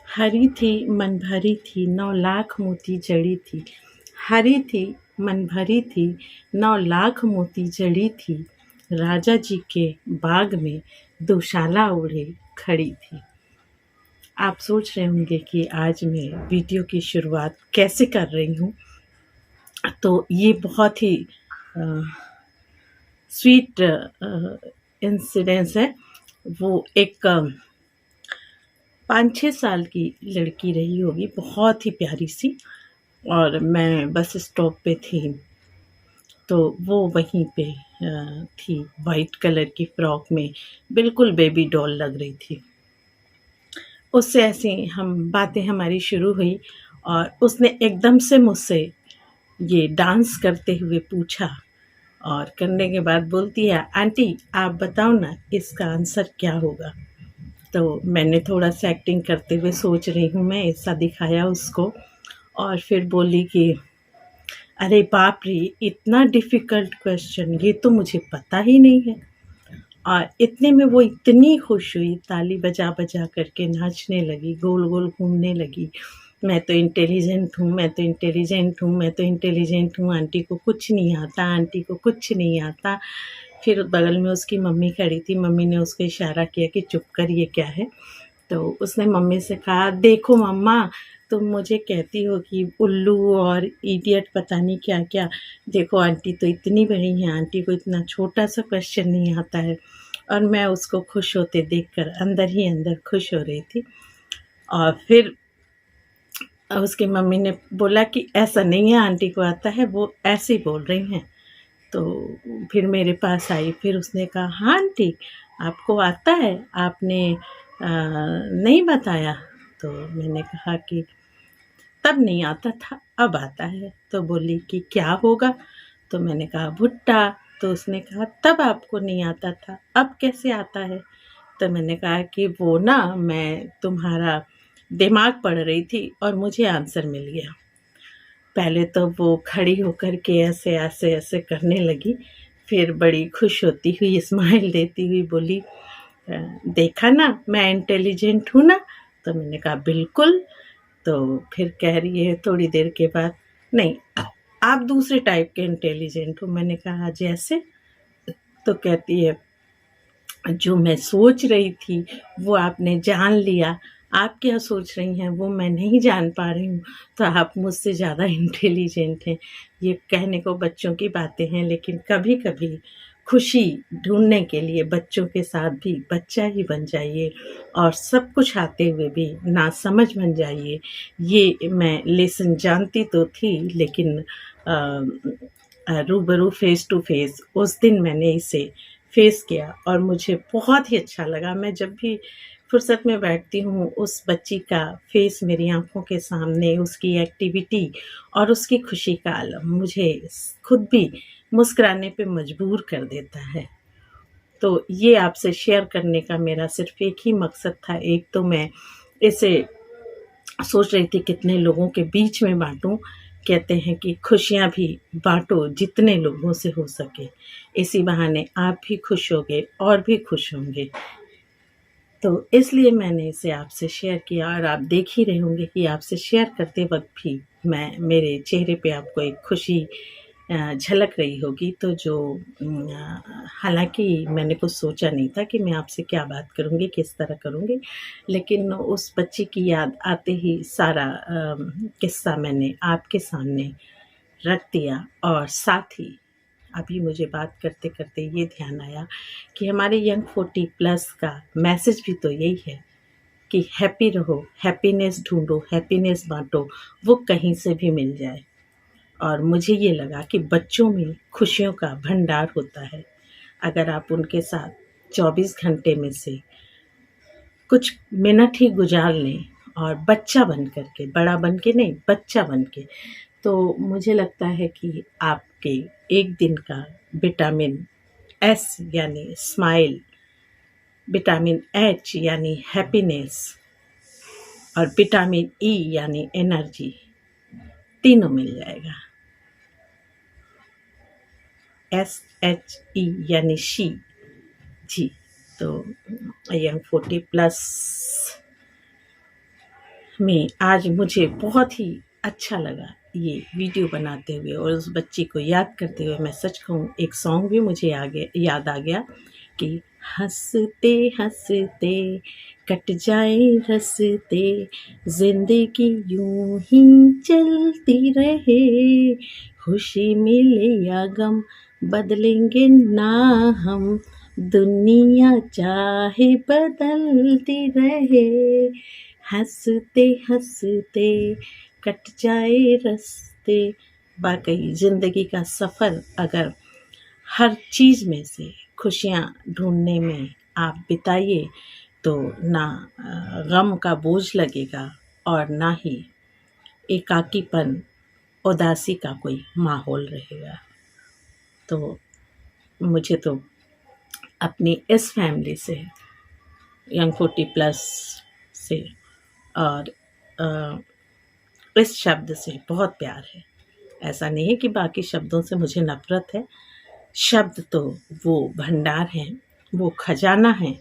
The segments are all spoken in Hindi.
हरी थी मन भरी थी 9 लाख मोती जड़ी थी। हरी थी मन भरी थी 9 लाख मोती जड़ी थी। राजा जी के बाग में दुशाला ओढ़े खड़ी थी। आप सोच रहे होंगे कि आज मैं वीडियो की शुरुआत कैसे कर रही हूँ। तो ये बहुत ही स्वीट इंसिडेंस है। वो एक 5-6 साल की लड़की रही होगी, बहुत ही प्यारी सी, और मैं बस स्टॉप पे थी तो वो वहीं पे थी, वाइट कलर की फ्रॉक में, बिल्कुल बेबी डॉल लग रही थी। उससे ऐसे हम बातें हमारी शुरू हुई और उसने एकदम से मुझसे ये डांस करते हुए पूछा, और करने के बाद बोलती है, आंटी आप बताओ ना इसका आंसर क्या होगा। तो मैंने थोड़ा सा एक्टिंग करते हुए सोच रही हूँ मैं, ऐसा दिखाया उसको, और फिर बोली कि अरे बाप रे, इतना डिफ़िकल्ट क्वेश्चन, ये तो मुझे पता ही नहीं है। और इतने में वो इतनी खुश हुई, ताली बजा बजा करके नाचने लगी, गोल गोल घूमने लगी। मैं तो इंटेलिजेंट हूँ, मैं तो इंटेलिजेंट हूँ, मैं तो इंटेलिजेंट हूँ, आंटी को कुछ नहीं आता, आंटी को कुछ नहीं आता। फिर बगल में उसकी मम्मी खड़ी थी, मम्मी ने उसको इशारा किया कि चुप कर, ये क्या है। तो उसने मम्मी से कहा, देखो मम्मा, तुम मुझे कहती हो कि उल्लू और इडियट पता नहीं क्या क्या, देखो आंटी तो इतनी बड़ी हैं, आंटी को इतना छोटा सा क्वेश्चन नहीं आता है। और मैं उसको खुश होते देखकर अंदर ही अंदर खुश हो रही थी। और फिर उसकी मम्मी ने बोला कि ऐसा नहीं है, आंटी को आता है, वो ऐसे ही बोल रही हैं। तो फिर मेरे पास आई, फिर उसने कहा, हाँ आंटी आपको आता है, आपने नहीं बताया। तो मैंने कहा कि तब नहीं आता था, अब आता है। तो बोली कि क्या होगा। तो मैंने कहा भुट्टा। तो उसने कहा तब आपको नहीं आता था, अब कैसे आता है। तो मैंने कहा कि वो ना, मैं तुम्हारा दिमाग पढ़ रही थी और मुझे आंसर मिल गया। पहले तो वो खड़ी होकर के ऐसे ऐसे ऐसे करने लगी, फिर बड़ी खुश होती हुई स्माइल देती हुई बोली, देखा ना मैं इंटेलिजेंट हूँ ना। तो मैंने कहा बिल्कुल। तो फिर कह रही है थोड़ी देर के बाद, नहीं आप दूसरे टाइप के इंटेलिजेंट हो। मैंने कहा जैसे। तो कहती है, जो मैं सोच रही थी वो आपने जान लिया, आप क्या सोच रही हैं वो मैं नहीं जान पा रही हूँ, तो आप मुझसे ज़्यादा इंटेलिजेंट हैं। ये कहने को बच्चों की बातें हैं, लेकिन कभी-कभी खुशी ढूँढने के लिए बच्चों के साथ भी बच्चा ही बन जाइए, और सब कुछ आते हुए भी नासमझ बन जाइए। ये मैं लेसन जानती तो थी, लेकिन रूबरू फेस टू फेस उस दिन मैंने इसे फेस किया और मुझे बहुत ही अच्छा लगा। मैं जब भी फुर्सत में बैठती हूँ, उस बच्ची का फेस मेरी आँखों के सामने, उसकी एक्टिविटी और उसकी खुशी का आलम मुझे खुद भी मुस्कुराने पे मजबूर कर देता है। तो ये आपसे शेयर करने का मेरा सिर्फ़ एक ही मकसद था। एक तो मैं इसे सोच रही थी कितने लोगों के बीच में बाँटूँ। कहते हैं कि खुशियाँ भी बाँटो जितने लोगों से हो सके। इसी बहाने आप भी खुश होंगे और भी खुश होंगे। तो इसलिए मैंने इसे आपसे शेयर किया, और आप देख ही रहे होंगे कि आपसे शेयर करते वक़्त भी मेरे चेहरे पे आपको एक खुशी झलक रही होगी। तो जो हालाँकि मैंने कुछ सोचा नहीं था कि मैं आपसे क्या बात करूँगी, किस तरह करूँगी, लेकिन उस बच्ची की याद आते ही सारा किस्सा मैंने आपके सामने रख दिया। और साथ ही अभी मुझे बात करते-करते ये ध्यान आया कि हमारे यंग 40 प्लस का मैसेज भी तो यही है कि हैप्पी रहो, हैप्पीनेस ढूँढो, हैप्पीनेस बाँटो, वो कहीं से भी मिल जाए। और मुझे ये लगा कि बच्चों में खुशियों का भंडार होता है। अगर आप उनके साथ 24 घंटे में से कुछ मिनट ही गुज़ार लें, और बच्चा बन कर के, बड़ा बन के नहीं, बच्चा बन के, तो मुझे लगता है कि आपके एक दिन का विटामिन एस यानी स्माइल, विटामिन एच यानी हैप्पीनेस, और विटामिन ई यानी एनर्जी, तीनों मिल जाएगा। SHE यानी शी। जी। तो यंग 40 प्लस में आज मुझे बहुत ही अच्छा लगा ये वीडियो बनाते हुए और उस बच्ची को याद करते हुए। मैं सच कहूँ, एक सॉन्ग भी मुझे याद आ गया कि हंसते हंसते कट जाए रस्ते, जिंदगी यूं ही चलती रहे, खुशी मिले या गम बदलेंगे ना हम, दुनिया चाहे बदलती रहे, हंसते हंसते कट जाए रास्ते। वाकई ज़िंदगी का सफ़र अगर हर चीज़ में से खुशियाँ ढूंढने में आप बिताइए तो ना गम का बोझ लगेगा और ना ही एकाकीपन, उदासी का कोई माहौल रहेगा। तो मुझे तो अपनी इस फैमिली से, यंग 40+ से और इस शब्द से बहुत प्यार है। ऐसा नहीं है कि बाकी शब्दों से मुझे नफ़रत है। शब्द तो वो भंडार हैं, वो खजाना है,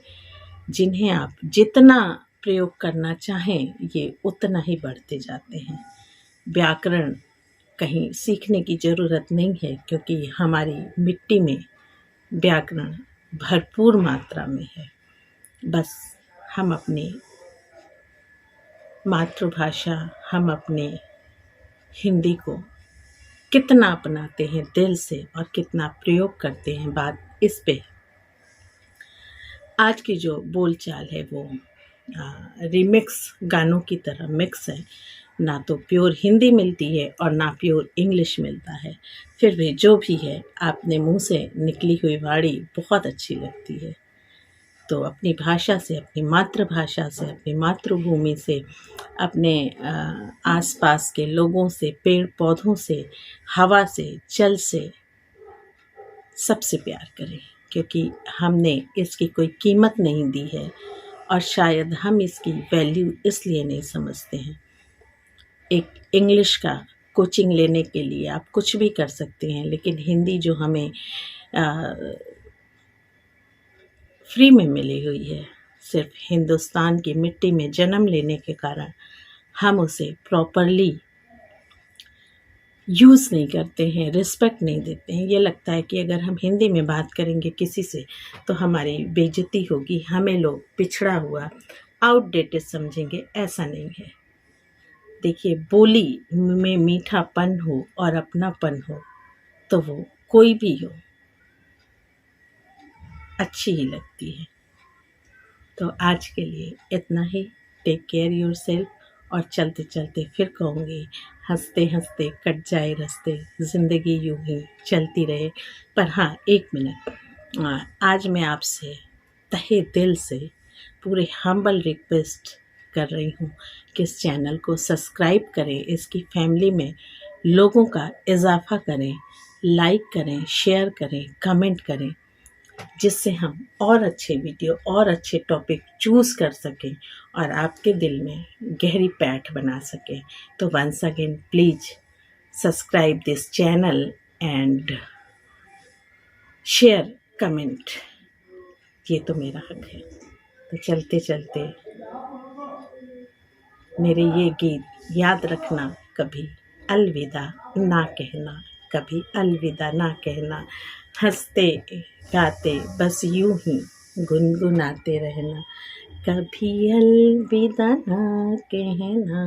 जिन्हें आप जितना प्रयोग करना चाहें ये उतना ही बढ़ते जाते हैं। व्याकरण कहीं सीखने की ज़रूरत नहीं है, क्योंकि हमारी मिट्टी में व्याकरण भरपूर मात्रा में है। बस हम अपनी मातृभाषा, हम अपने हिंदी को कितना अपनाते हैं दिल से और कितना प्रयोग करते हैं, बात इस पे। आज की जो बोलचाल है वो रिमिक्स गानों की तरह मिक्स है, ना तो प्योर हिंदी मिलती है और ना प्योर इंग्लिश मिलता है। फिर भी जो भी है, अपने मुंह से निकली हुई वाणी बहुत अच्छी लगती है। तो अपनी भाषा से, अपनी मातृभाषा से, अपनी मातृभूमि से, अपने आसपास के लोगों से, पेड़ पौधों से, हवा से, जल से, सबसे प्यार करें, क्योंकि हमने इसकी कोई कीमत नहीं दी है और शायद हम इसकी वैल्यू इसलिए नहीं समझते हैं। एक इंग्लिश का कोचिंग लेने के लिए आप कुछ भी कर सकते हैं, लेकिन हिंदी जो हमें फ्री में मिली हुई है, सिर्फ हिंदुस्तान की मिट्टी में जन्म लेने के कारण हम उसे प्रॉपरली यूज़ नहीं करते हैं, रिस्पेक्ट नहीं देते हैं। ये लगता है कि अगर हम हिंदी में बात करेंगे किसी से तो हमारी बेइज्जती होगी, हमें लोग पिछड़ा हुआ, आउटडेटेड समझेंगे। ऐसा नहीं है। देखिए, बोली में मीठापन हो और अपनापन हो तो वो कोई भी हो अच्छी ही लगती है। तो आज के लिए इतना ही। Take care yourself. और चलते चलते फिर कहूँगी, हंसते हंसते कट जाए रास्ते, ज़िंदगी यूं ही चलती रहे। पर हाँ, 1 मिनट, आज मैं आपसे तहे दिल से पूरे हम्बल रिक्वेस्ट कर रही हूँ कि इस चैनल को सब्सक्राइब करें, इसकी फैमिली में लोगों का इजाफा करें, लाइक करें, शेयर करें, कमेंट करें, जिससे हम और अच्छे वीडियो और अच्छे टॉपिक चूज़ कर सकें और आपके दिल में गहरी पैठ बना सकें। तो once again please subscribe this channel and share, comment. ये तो मेरा हक है। तो चलते चलते मेरे ये गीत याद रखना, कभी अलविदा ना कहना, कभी अलविदा ना कहना, हंसते गाते बस यूं ही गुनगुनाते रहना, कभी अलविदा ना कहना,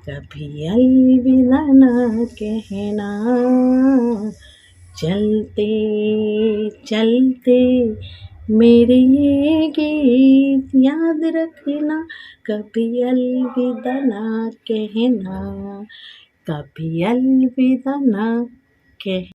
कभी अलविदा ना कहना, चलते चलते मेरे ये गीत याद रखना, कभी अलविदा ना कहना, कभी अलविदा ना कह